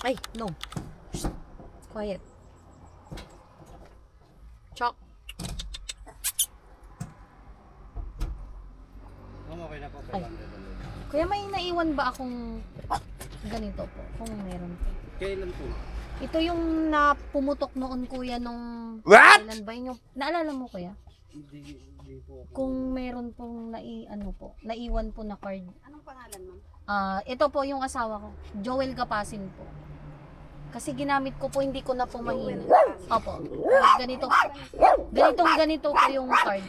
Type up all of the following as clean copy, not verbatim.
Ay, no. Shh. Quiet. Chok. Okay na po. Ay. Kuya, may naiwan ba akong ganito po? Kung meron po. Kailan po? Ito yung pumutok noon kuya nung... What? Kailan ba yun yung... Naalala mo kuya? Hindi po. Kung meron pong naiwan po na card. Anong pangalan, ma'am? Ito po yung asawa ko. Joel Gapasin po. Kasi ginamit ko po, hindi ko na po mahina. Opo. Ganito po yung card.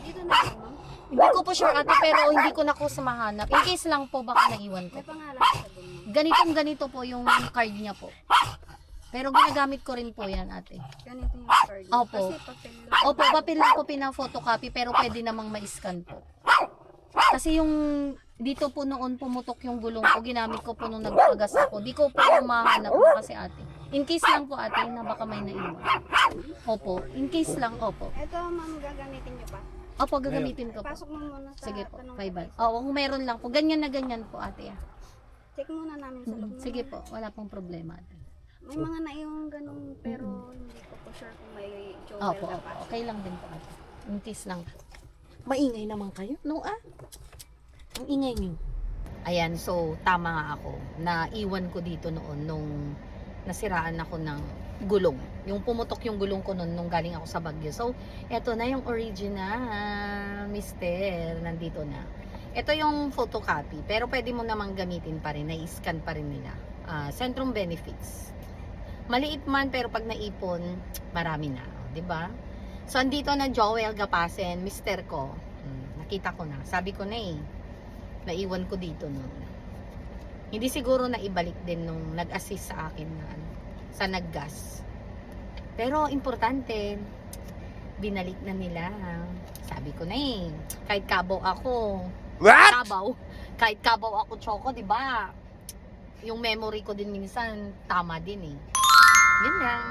Dito na lang, ma'am. Hindi ko po sure ate, pero hindi ko na ko mahanap. In case lang po baka naiwan ko. May pangalan sa doon, ma'am. Ganito po yung card niya po. Pero ginagamit ko rin po yan ate. Ganito yung card. Opo. Kasi papel lang. Opo, papel lang po pina-photocopy pero pwede namang ma-scan po. Kasi yung dito po noon pumutok yung gulong ko, ginamit ko po nung nagpagas ako. Di ko po mahanap po kasi ate. In case lang po ate na baka may naiwan. Opo, in case lang, opo. Ito, ma'am, gagamitin niyo pa. Opo, gagamitin ko po. Pasok mo muna sa Sige po, tanong. 5. Oo, kung meron lang po. Ganyan na ganyan po ate. Check muna namin sa loob. Sige po, wala pong problema ate. May mga naiwang ganun, pero hindi ko po sure kung may Joel Opo, na opo. pa. Okay lang din po ate. In case lang. Maingay naman kayo, no Ang ingay niyo. Ayan, so tama nga ako. Naiwan ko dito noon nung nasiraan ako ng gulong. Yung pumutok yung gulong ko noon nung galing ako sa Baguio. So, eto na yung original, mister. Nandito na. Ito yung photocopy. Pero pwede mo namang gamitin pa rin. Na-scan pa rin nila. Centrum Benefits. Maliit man, pero pag naipon, marami na. Diba? So, andito na Joel Gapasen, mister ko. Nakita ko na. Sabi ko na naiwan ko dito noon. Hindi siguro na ibalik din nung nag-assist sa akin na sa naggas. Pero importante, binalik na nila. Sabi ko na kahit kabaw ako. What? Kahit kabaw ako Choco, 'di ba? Yung memory ko din minsan tama din Yan lang.